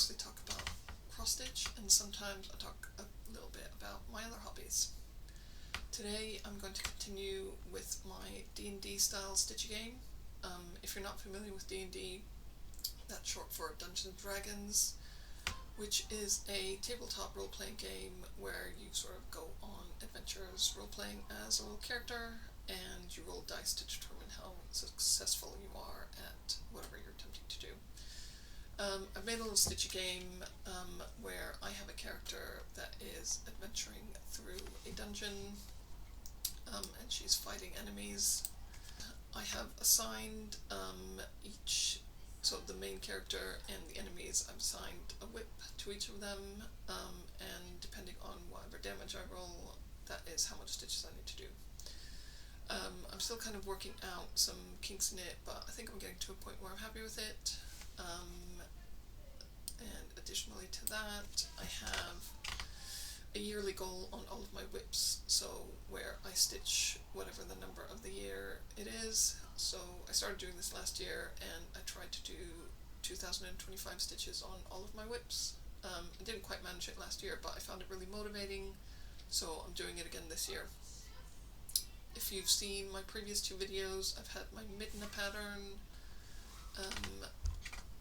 mostly talk about cross-stitch, and sometimes I talk a little bit about my other hobbies. Today I'm going to continue with my D&D style stitch game. If you're not familiar with D&D, that's short for Dungeons & Dragons, which is a tabletop role-playing game where you sort of go on adventures role-playing as a little character, and you roll dice to determine how successful you are at whatever you're attempting to do. I've made a little stitchy game where I have a character that is adventuring through a dungeon, and she's fighting enemies. I have assigned so the main character and the enemies, I've assigned a whip to each of them, and depending on whatever damage I roll, that is how much stitches I need to do. I'm still kind of working out some kinks in it, but I think I'm getting to a point where I'm happy with it. And additionally to that, I have a yearly goal on all of my whips, so where I stitch whatever the number of the year it is. So I started doing this last year, and I tried to do 2,025 stitches on all of my whips. I didn't quite manage it last year, but I found it really motivating, so I'm doing it again this year. If you've seen my previous two videos, I've had my Midna pattern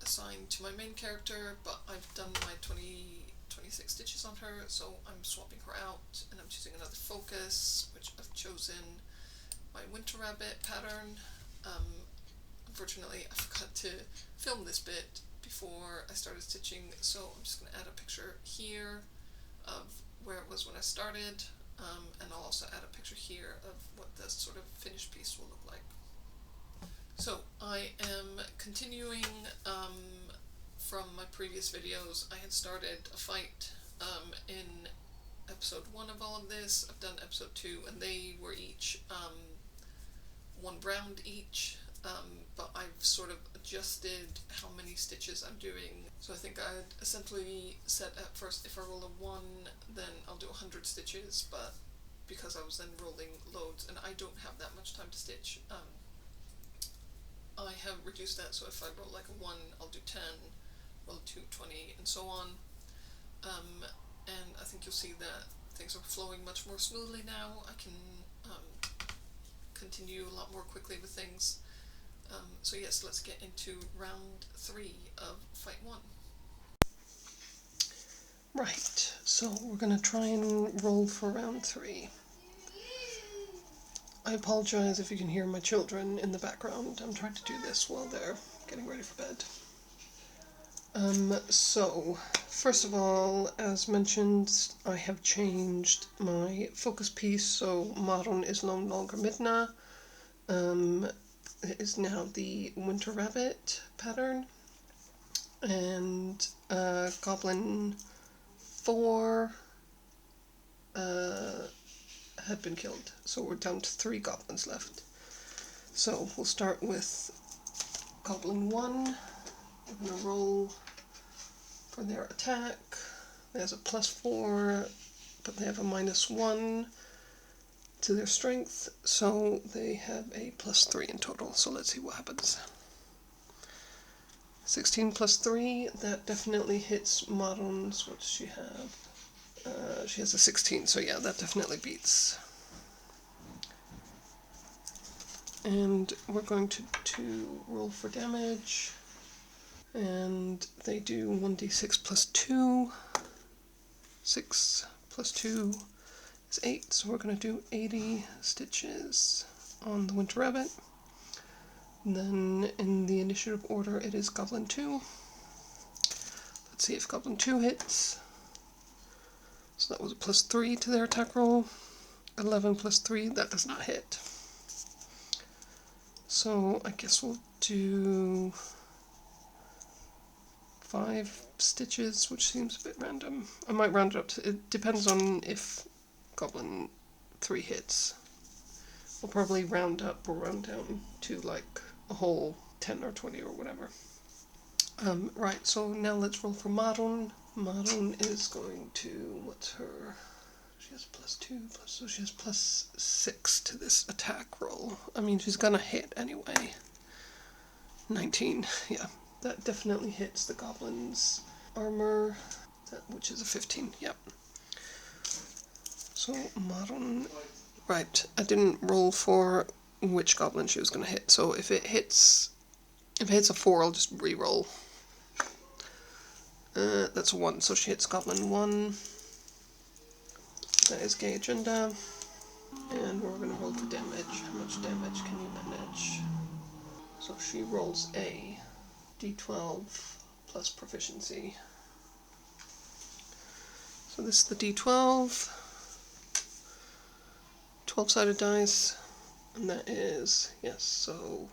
assigned to my main character, but I've done my 26 stitches on her, so I'm swapping her out, and I'm choosing another focus, which I've chosen my Winter Rabbit pattern. Unfortunately, I forgot to film this bit before I started stitching, so I'm just going to add a picture here of where it was when I started, and I'll also add a picture here of what the sort of finished piece will look like. So I am continuing from my previous videos. I had started a fight in episode 1 of all of this. I've done episode 2, and they were each 1 round each, but I've sort of adjusted how many stitches I'm doing. So I think I'd essentially said at first, if I roll a 1, then I'll do 100 stitches, but because I was then rolling loads, and I don't have that much time to stitch, I have reduced that, so if I roll like a 1, I'll do 10, roll 2, 20, and so on. And I think you'll see that things are flowing much more smoothly now. I can continue a lot more quickly with things. So yes, let's get into round 3 of fight 1. Right, so we're going to try and roll for round 3. I apologize if you can hear my children in the background. I'm trying to do this while they're getting ready for bed. So, first of all, as mentioned, I have changed my focus piece, so Modern is no longer Midna. It is now the Winter Rabbit pattern, and Goblin 4 had been killed, so we're down to 3 goblins left. So we'll start with Goblin 1. We're going to roll for their attack. There's a +4, but they have a -1 to their strength, so they have a +3 in total. So let's see what happens. 16 +3, that definitely hits Modern's. What does she have? She has a 16, so yeah, that definitely beats. And we're going to roll for damage, and they do 1d6 +2. 6 +2 is 8, so we're going to do 80 stitches on the Winter Rabbit. And then in the initiative order, it is Goblin 2. Let's see if Goblin 2 hits. So that was a +3 to their attack roll. 11 +3, that does not hit. So I guess we'll do 5 stitches, which seems a bit random. I might round it up to, it depends on if Goblin 3 hits. We'll probably round up or round down to like a whole 10 or 20 or whatever. Right, so now let's roll for Modern. Modern is going to, what's her? She has +2, so she has +6 to this attack roll. I mean, she's gonna hit anyway. 19, yeah, that definitely hits the goblins. armor, which is a 15, yep. So modern, right, I didn't roll for which goblin she was going to hit, so if it hits a 4, I'll just re-roll. That's a 1, so she hits goblin 1. That is gay agenda. And we're going to roll for damage. How much damage can you manage? So she rolls a d12 plus proficiency. So this is the d12. 12-sided dice. And that is, yes, so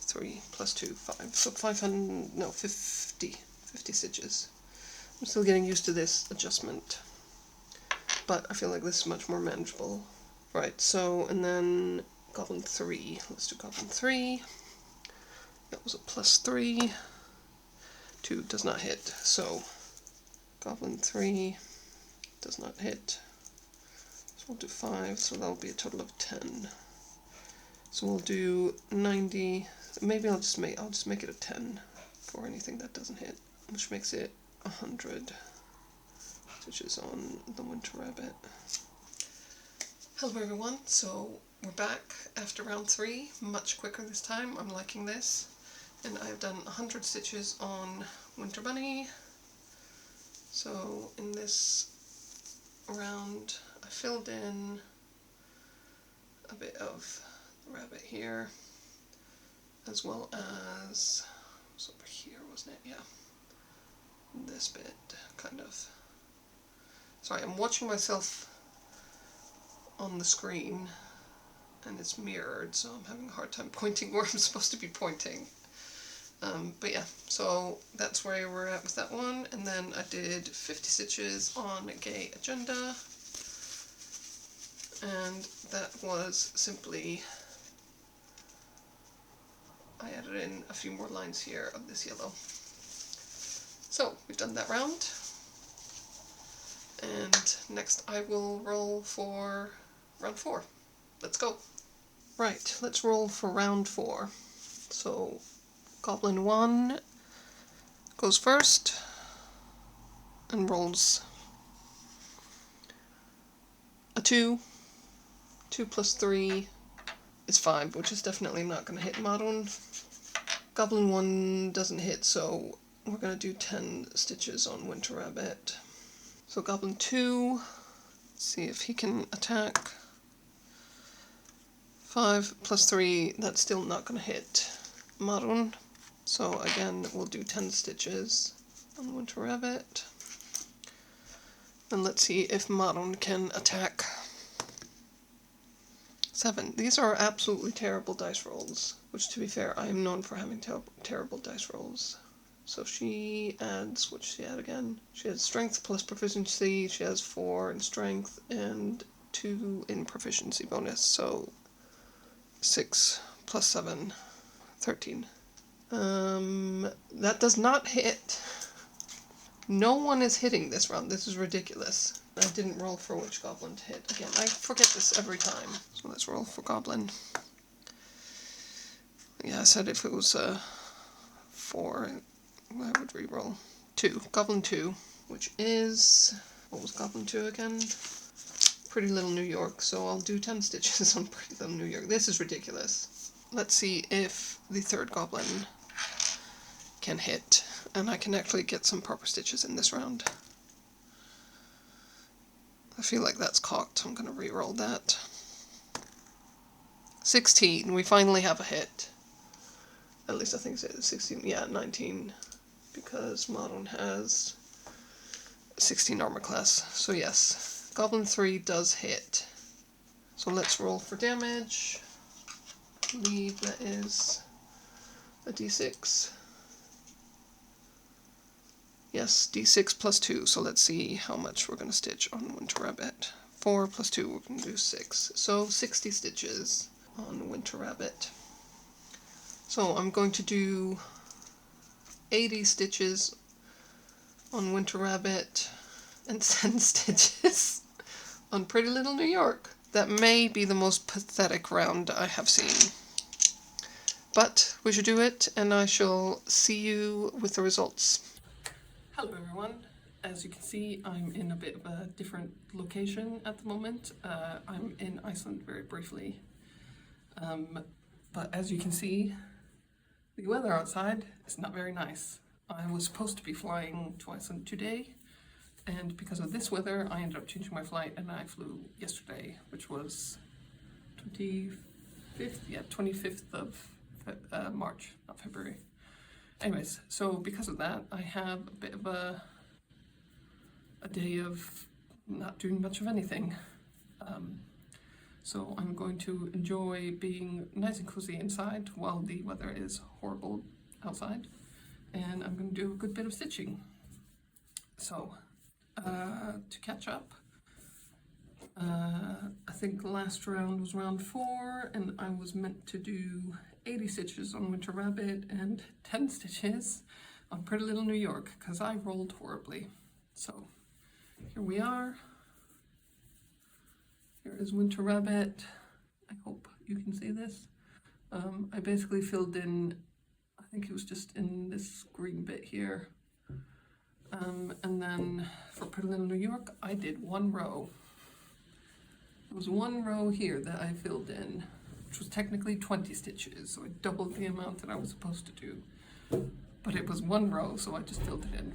3 plus 2, 5. So 500, no, 50 stitches. I'm still getting used to this adjustment, but I feel like this is much more manageable. Right, so, and then goblin 3. Let's do goblin 3. That was a plus 3. 2 does not hit, so goblin 3 does not hit. So we'll do 5, so that'll be a total of 10. So we'll do 90. Maybe I'll just make it a 10 for anything that doesn't hit, which makes it 100 stitches on the winter rabbit. Hello everyone, so we're back after round 3, much quicker this time. I'm liking this, and I've done 100 stitches on winter bunny. So in this round I filled in a bit of the rabbit here, as well as, it was over here, wasn't it? Yeah. This bit, kind of. Sorry, I'm watching myself on the screen, and it's mirrored, so I'm having a hard time pointing where I'm supposed to be pointing. But yeah, so that's where we're at with that one, and then I did 50 stitches on Gay Agenda, and that was simply, I added in a few more lines here of this yellow. So, we've done that round, and next I will roll for round 4. Let's go. Right, let's roll for round 4. So, Goblin 1 goes first, and rolls a 2. 2 plus 3 is 5, which is definitely not going to hit modern. Goblin 1 doesn't hit, so we're going to do 10 stitches on Winter Rabbit. So Goblin 2, let's see if he can attack. 5 plus 3, that's still not going to hit modern. So again, we'll do 10 stitches on Winter Rabbit. And let's see if modern can attack. 7. These are absolutely terrible dice rolls, which, to be fair, I am known for having terrible dice rolls. So she adds, what does she add again? She has strength plus proficiency, she has 4 in strength and 2 in proficiency bonus, so 6 plus 7, 13. That does not hit. No one is hitting this round, this is ridiculous. I didn't roll for which goblin to hit. Again, I forget this every time. So let's roll for goblin. Yeah, I said if it was 4, I would re-roll. 2. Goblin 2, which is... what was Goblin 2 again? Pretty Little New York, so I'll do 10 stitches on Pretty Little New York. This is ridiculous. Let's see if the third goblin can hit, and I can actually get some proper stitches in this round. I feel like that's cocked. I'm going to re-roll that. 16. We finally have a hit. At least I think it's 16. Yeah, 19. Because modern has 16 armor class. So yes, Goblin 3 does hit. So let's roll for damage. I believe that is a d6. Yes, d6 plus 2, so let's see how much we're going to stitch on Winter Rabbit. 4 plus 2, we're going to do 6. So 60 stitches on Winter Rabbit. So I'm going to do 80 stitches on Winter Rabbit and 10 stitches on Pretty Little New York. That may be the most pathetic round I have seen. but we should do it, and I shall see you with the results. Hello everyone. As you can see, I'm in a bit of a different location at the moment. I'm in Iceland very briefly. But as you can see, the weather outside is not very nice. I was supposed to be flying to Iceland today, and because of this weather, I ended up changing my flight, and I flew yesterday, which was 25th of March, not February. Anyways, so because of that, I have a bit of a day of not doing much of anything. So I'm going to enjoy being nice and cozy inside while the weather is horrible outside, and I'm going to do a good bit of stitching. So, to catch up, I think the last round was round 4, and I was meant to do 80 stitches on Winter Rabbit and 10 stitches on Pretty Little New York, because I rolled horribly. So here we are. Here is Winter Rabbit. I hope you can see this. I basically filled in, I think it was just in this green bit here. And then for Pretty Little New York, I did 1 row. There was 1 row here that I filled in, which was technically 20 stitches, so I doubled the amount that I was supposed to do. But it was 1 row, so I just filled it in.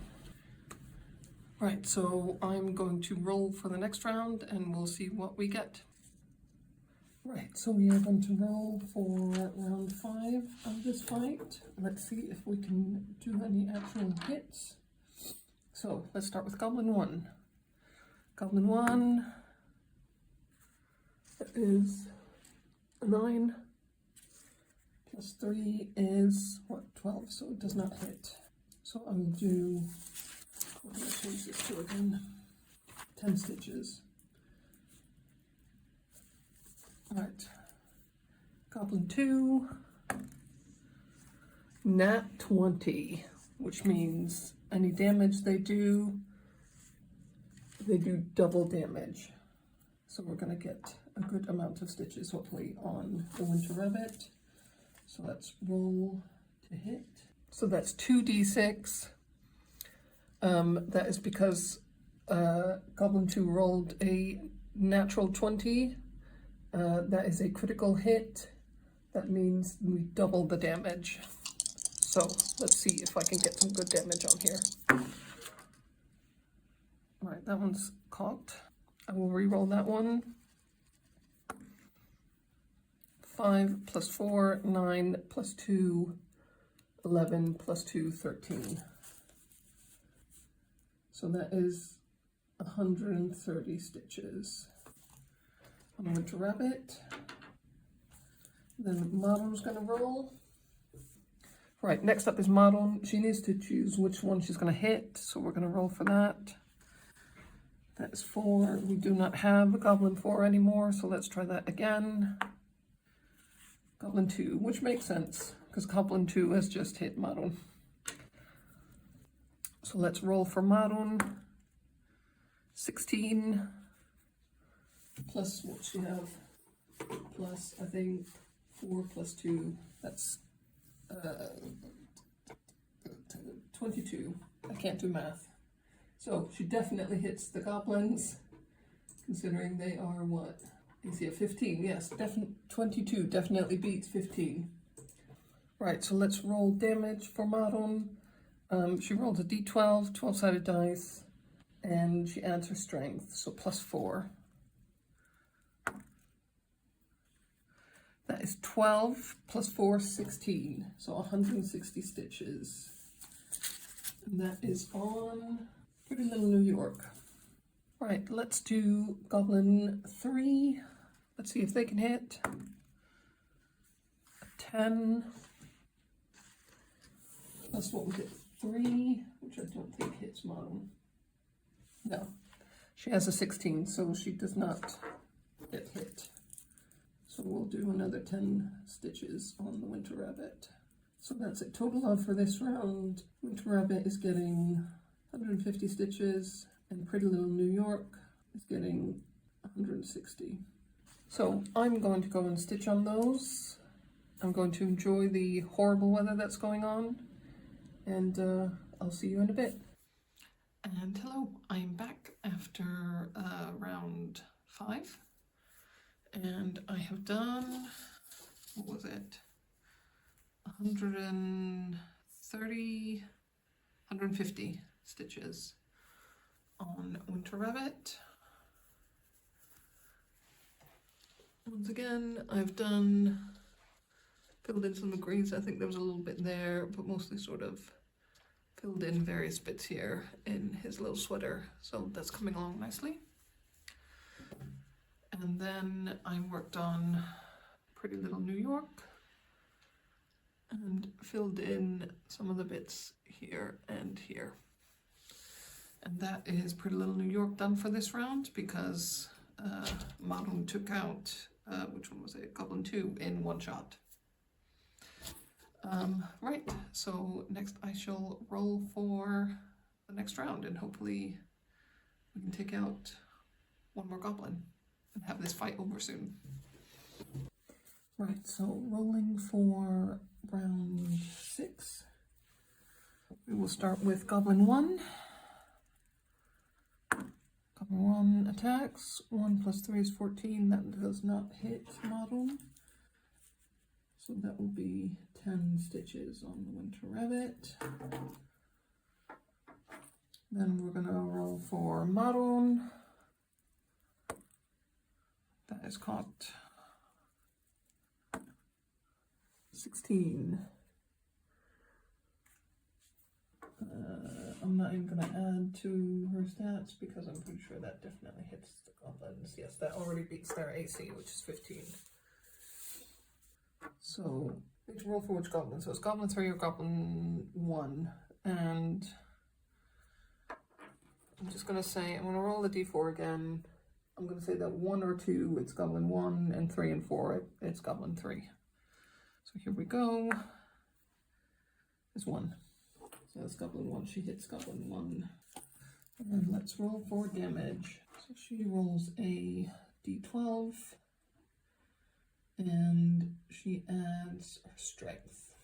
Right, so I'm going to roll for the next round, and we'll see what we get. Right, so we are going to roll for round 5 of this fight. Let's see if we can do any actual hits. So let's start with Goblin 1. Goblin 1, that is a 9, plus 3 is, what, 12, so it does not hit. So I will do, I'm going to change this to again, 10 stitches. Right, Goblin 2, nat 20, which means any damage they do double damage. So we're going to get a good amount of stitches, hopefully, on the Winter Rabbit. So let's roll to hit. So that's 2d6. That is because Goblin 2 rolled a natural 20. That is a critical hit. That means we double the damage. So let's see if I can get some good damage on here. All right, that one's caught. I will re-roll that one. 5 plus 4, 9 plus 2, 11 plus 2, 13. So that is 130 stitches. I'm going to Rabbit. Then Madel's going to roll. Right, next up is Madel. She needs to choose which one she's going to hit, so we're going to roll for that. That is 4. We do not have a Goblin 4 anymore, so let's try that again. Goblin 2, which makes sense, because Goblin 2 has just hit Madel. So let's roll for Madel. 16, plus what she have, plus, I think, 4 plus 2, that's 22. I can't do math. So she definitely hits the goblins, considering they are what? AC of 15. Yes, 22 definitely beats 15. Right, so let's roll damage for Madon. She rolls a d12, 12-sided dice, and she adds her strength, so plus 4. That is 12 plus 4, 16. So 160 stitches. And that is on Pretty Little New York. Right, let's do Goblin 3. Let's see if they can hit. A 10. Plus what was it? 3, which I don't think hits Model. No. She has a 16, so she does not get hit. So we'll do another 10 stitches on the Winter Rabbit. So that's it. Total of for this round. Winter Rabbit is getting 150 stitches, and Pretty Little New York is getting 160. So I'm going to go and stitch on those. I'm going to enjoy the horrible weather that's going on, and I'll see you in a bit. And hello, I'm back after round 5, and I have done, what was it, 150 stitches on Winter Rabbit. Once again, I've filled in some degrees. I think there was a little bit there, but mostly sort of filled in various bits here in his little sweater, so that's coming along nicely. And then I worked on Pretty Little New York and filled in some of the bits here and here. And that is Pretty Little New York done for this round, because Madon took out, which one was it, Goblin 2 in one shot. Right, so next I shall roll for the next round, and hopefully we can take out one more goblin and have this fight over soon. Right, so rolling for round 6. We will start with Goblin 1. Goblin 1 attacks. 1 plus 3 is 14. That does not hit Madon. So that will be 10 stitches on the Winter Rabbit. Then we're going to roll for Madon. That is caught 16. I'm not even going to add to her stats because I'm pretty sure that definitely hits the goblins. Yes, that already beats their AC, which is 15. So, need to roll for which goblin. So it's Goblin 3 or Goblin 1. And I'm just going to say, I'm going to roll the d4 again. I'm going to say that 1 or 2, it's Goblin 1, and 3 and 4, it's Goblin 3. So here we go. It's 1. So that's Goblin 1. She hits Goblin 1. And let's roll for damage. So she rolls a d12. And she adds her strength,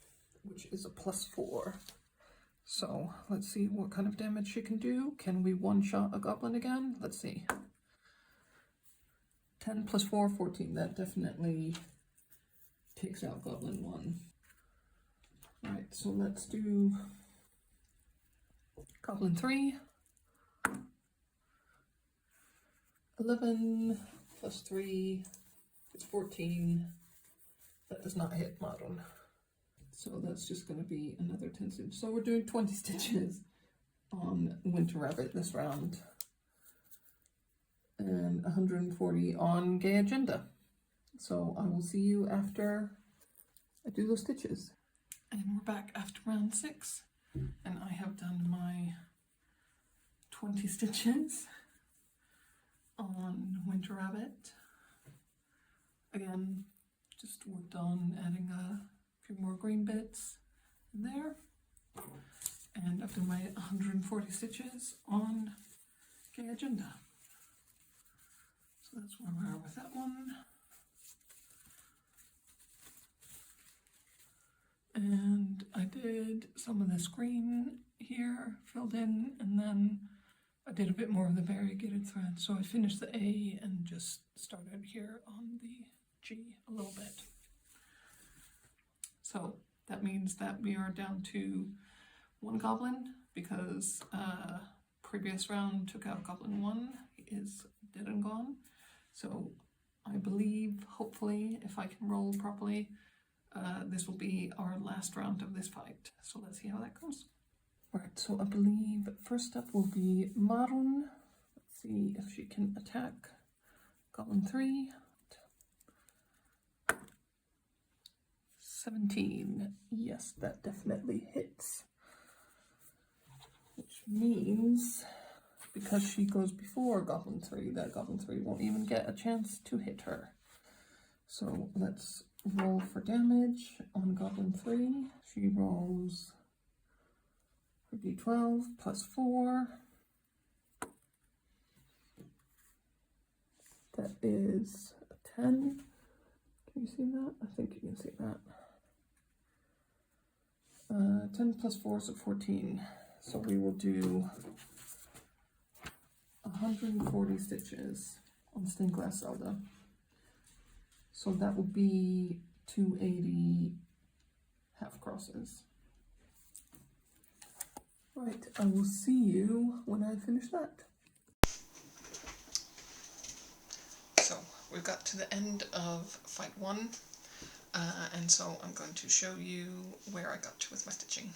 which is a +4. So let's see what kind of damage she can do. Can we one-shot a goblin again? Let's see. 10 plus 4, 14. That definitely takes out Goblin 1. Alright, so let's do Goblin 3. 11 plus 3 is 14. That does not hit Madon. So that's just going to be another 10 stitches. So we're doing 20 stitches on Winter Rabbit this round. And 140 on Gay Agenda. So I will see you after I do those stitches. And we're back after round 6. And I have done my 20 stitches on Winter Rabbit. Again, just worked on adding a few more green bits in there. And I've done my 140 stitches on Gay Agenda. So that's where we are with that one. And I did some of this green here, filled in, and then I did a bit more of the variegated thread. So I finished the A and just started here on the G a little bit. So that means that we are down to 1 goblin, because previous round took out Goblin 1. He is dead and gone. So I believe, hopefully, if I can roll properly, this will be our last round of this fight. So let's see how that goes. Right, so I believe first up will be Madon. Let's see if she can attack Goblin 3. 17. Yes, that definitely hits. Which means, because she goes before Goblin 3, that Goblin 3 won't even get a chance to hit her. So let's roll for damage on Goblin 3. She rolls her d12 plus 4. That is a 10. Can you see that? I think you can see that. 10 plus 4 is 14. So we will do 140 stitches on stained glass Zelda. So that will be 280 half crosses. Right, I will see you when I finish that. So we've got to the end of fight 1, and so I'm going to show you where I got to with my stitching.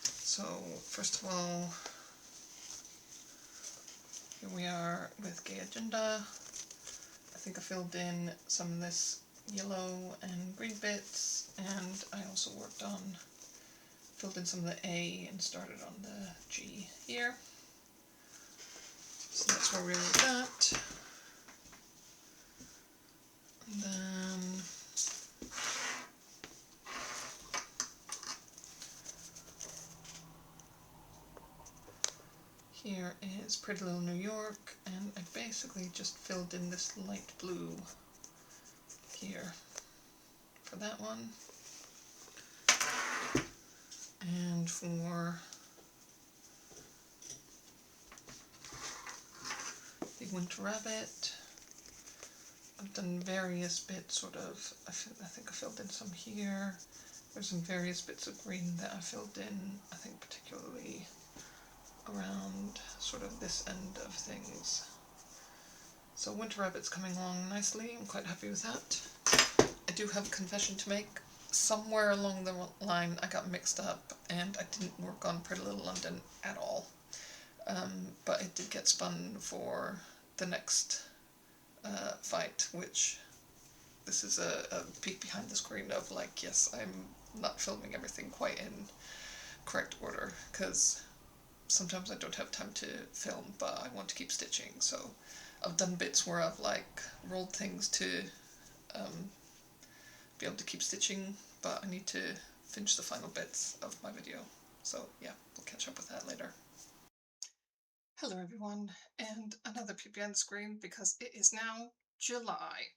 So first of all, here we are with Gay Agenda. I think I filled in some of this yellow and green bits, and I also filled in some of the A and started on the G here. So that's where we are with that. And then here is Pretty Little New York, and I basically just filled in this light blue here for that one. And for the Winter Rabbit, I've done various bits, sort of, I think I filled in some here. There's some various bits of green that I filled in, I think particularly around sort of this end of things. So Winter Rabbit's coming along nicely, I'm quite happy with that. I do have a confession to make. Somewhere along the line I got mixed up and I didn't work on Pretty Little London at all. But it did get spun for the next fight, which this is a peek behind the screen of like, yes, I'm not filming everything quite in correct order, because sometimes I don't have time to film, but I want to keep stitching, so I've done bits where I've like rolled things to be able to keep stitching, but I need to finish the final bits of my video, so yeah, we'll catch up with that later. Hello everyone, and another peek behind the screen because it is now July.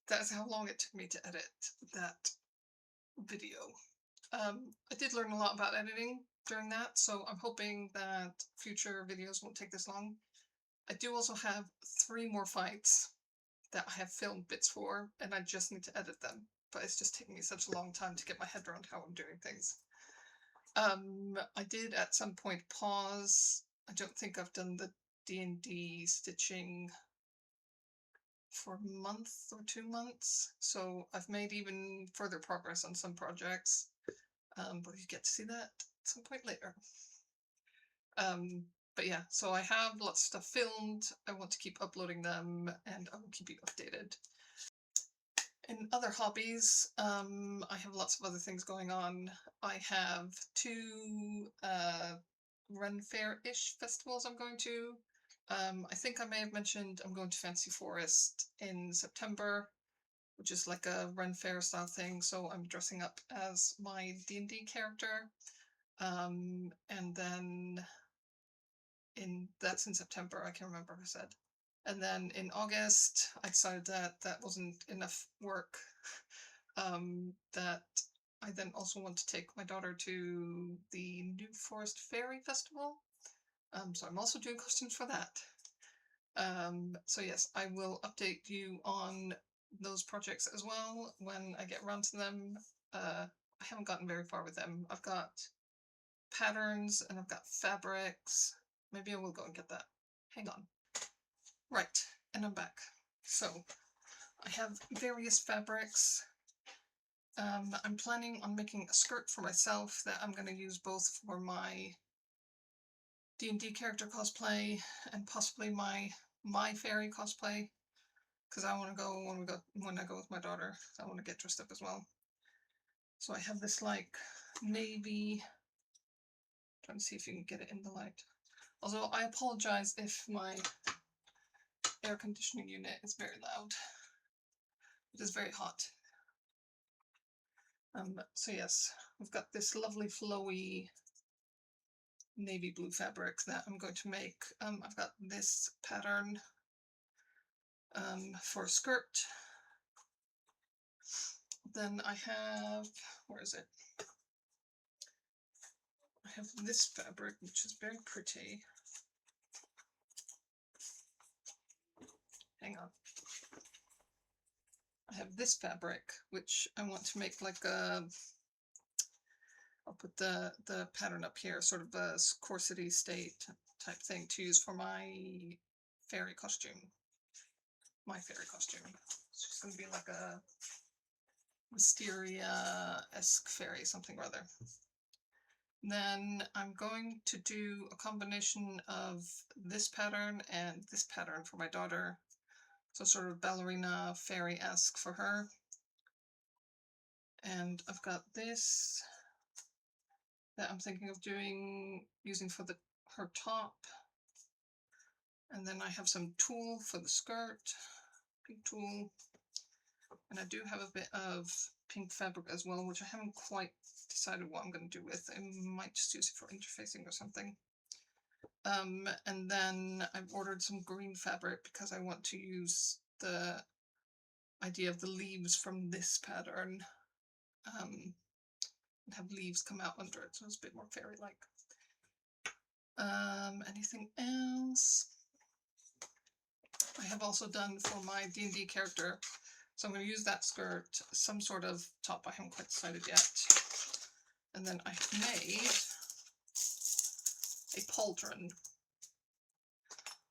That's how long it took me to edit that video. I did learn a lot about editing during that, so I'm hoping that future videos won't take this long. I do also have 3 more fights that I have filmed bits for, and I just need to edit them, but it's just taking me such a long time to get my head around how I'm doing things. I did at some point pause. I don't think I've done the D&D stitching for a month or 2 months, so I've made even further progress on some projects, but you get to see that at some point later. But yeah, so I have lots of stuff filmed, I want to keep uploading them, and I will keep you updated. In other hobbies, I have lots of other things going on. I have 2 Ren Fair-ish festivals I'm going to. I think I may have mentioned I'm going to Fancy Forest in September, which is like a Ren Fair style thing, so I'm dressing up as my D&D character. And then that's in September, I can't remember who said. And then in August, I decided that that wasn't enough work, that I then also want to take my daughter to the New Forest Fairy Festival. So I'm also doing costumes for that. So yes, I will update you on those projects as well when I get around to them. I haven't gotten very far with them. I've got patterns and I've got fabrics. Maybe I will go and get that. Hang on. Right, and I'm back. So I have various fabrics. I'm planning on making a skirt for myself that I'm going to use both for my D&D character cosplay and possibly my fairy cosplay, because I want to go when I go with my daughter. I want to get dressed up as well. So I have this like navy. Trying to see if you can get it in the light. Although I apologize if my air conditioning unit is very loud. It is very hot. So yes, we've got this lovely flowy navy blue fabric that I'm going to make. I've got this pattern for a skirt. Then I have, where is it? have this fabric, which is very pretty. Hang on. I have this fabric, which I want to make like a, I'll put the pattern up here, sort of a corset-y state type thing to use for my fairy costume. My fairy costume. It's just going to be like a Wisteria-esque fairy, something or other. Then I'm going to do a combination of this pattern and this pattern for my daughter. So sort of ballerina fairy-esque for her. And I've got this that I'm thinking of using for her top. And then I have some tulle for the skirt, pink tulle. And I do have a bit of pink fabric as well, which I haven't quite decided what I'm going to do with. I might just use it for interfacing or something. And then I've ordered some green fabric because I want to use the idea of the leaves from this pattern and have leaves come out under it, so it's a bit more fairy-like. Anything else? I have also done for my D&D character, so I'm going to use that skirt, some sort of top, I haven't quite decided yet. And then I've made a pauldron,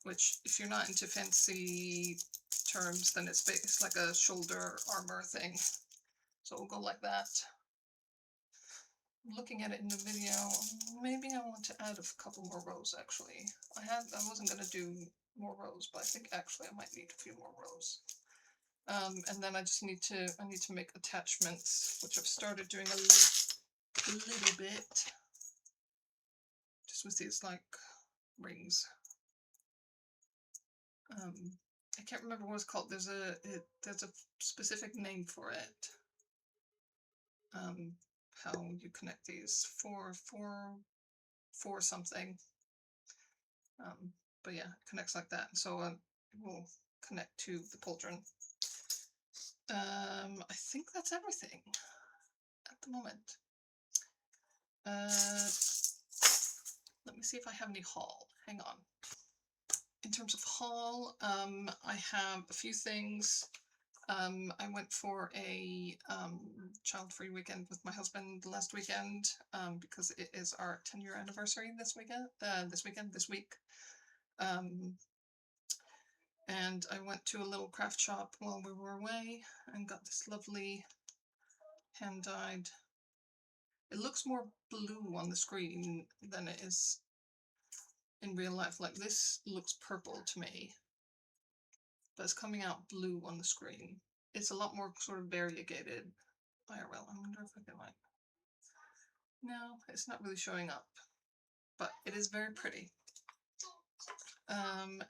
which if you're not into fancy terms, then it's like a shoulder armor thing. So we'll go like that. Looking at it in the video, maybe I want to add a couple more rows actually. I wasn't going to do more rows, but I think actually I might need a few more rows. And then I need to make attachments, which I've started doing a little bit, just with these like rings. I can't remember what it's called. There's a specific name for it. How you connect these for something. But yeah, it connects like that. So it will connect to the pauldron. I think that's everything at the moment. Let me see if I have any haul. Hang on. In terms of haul, I have a few things. I went for a child-free weekend with my husband last weekend because it is our 10-year anniversary this week. And I went to a little craft shop while we were away and got this lovely hand-dyed. It looks more blue on the screen than it is in real life. Like this looks purple to me, but it's coming out blue on the screen. It's a lot more sort of variegated IRL. I wonder if I can like, no, it's not really showing up, but it is very pretty.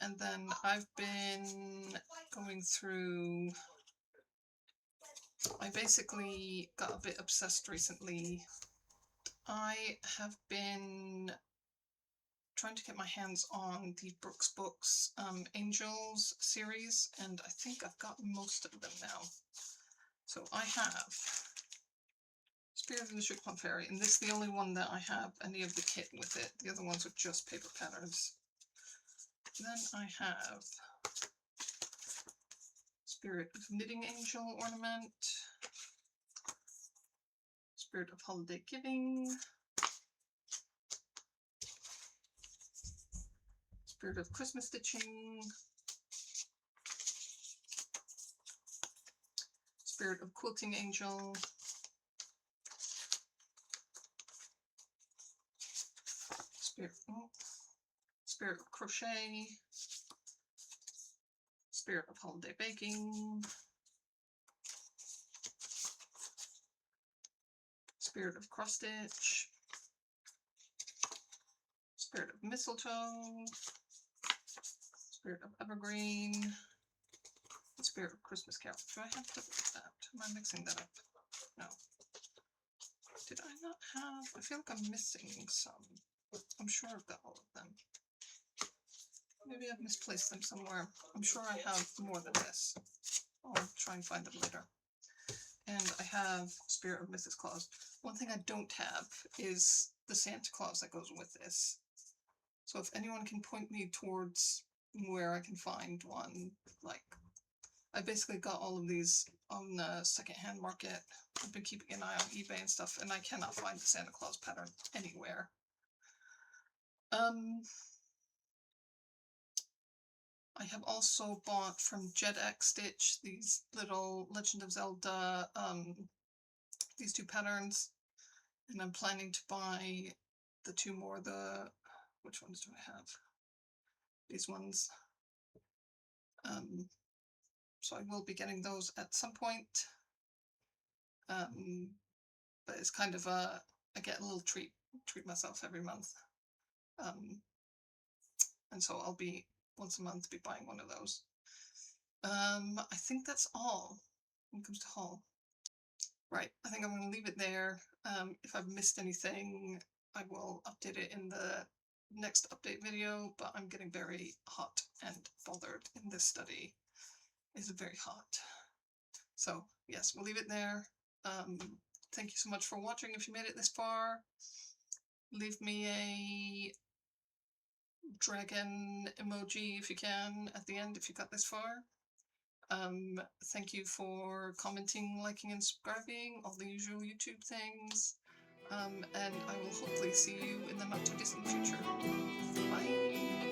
And then I've been going through, I basically got a bit obsessed recently. I have been trying to get my hands on the Brooks Books Angels series, and I think I've got most of them now. So I have Spirit of the Sugar Plum Fairy, and this is the only one that I have any of the kit with it. The other ones are just paper patterns. Then I have Spirit of Knitting Angel ornament, Spirit of Holiday Giving, Spirit of Christmas Stitching, Spirit of Quilting Angel, Spirit of Crochet, Spirit of Holiday Baking, Spirit of Cross Stitch, Spirit of Mistletoe, Spirit of Evergreen, Spirit of Christmas Carol. Do I have double that? Am I mixing that up? No. Did I not have? I feel like I'm missing some. I'm sure I've got all of them. Maybe I've misplaced them somewhere. I'm sure I have more than this. I'll try and find them later. And I have Spirit of Mrs. Claus. One thing I don't have is the Santa Claus that goes with this. So if anyone can point me towards where I can find one, like, I basically got all of these on the secondhand market. I've been keeping an eye on eBay and stuff, and I cannot find the Santa Claus pattern anywhere. I have also bought from JetX Stitch these little Legend of Zelda, these two patterns, and I'm planning to buy the two more, which ones do I have? These ones. So I will be getting those at some point. But it's kind of I get a little treat myself every month. And so I'll be once a month be buying one of those. I think that's all when it comes to haul. Right, I think I'm going to leave it there. If I've missed anything, I will update it in the next update video, but I'm getting very hot and bothered in this study. It's very hot. So yes, we'll leave it there. Thank you so much for watching if you made it this far. Leave me a dragon emoji if you can at the end if you got this far. Thank you for commenting, liking and subscribing, all the usual YouTube things. And I will hopefully see you in the not too distant future. Bye!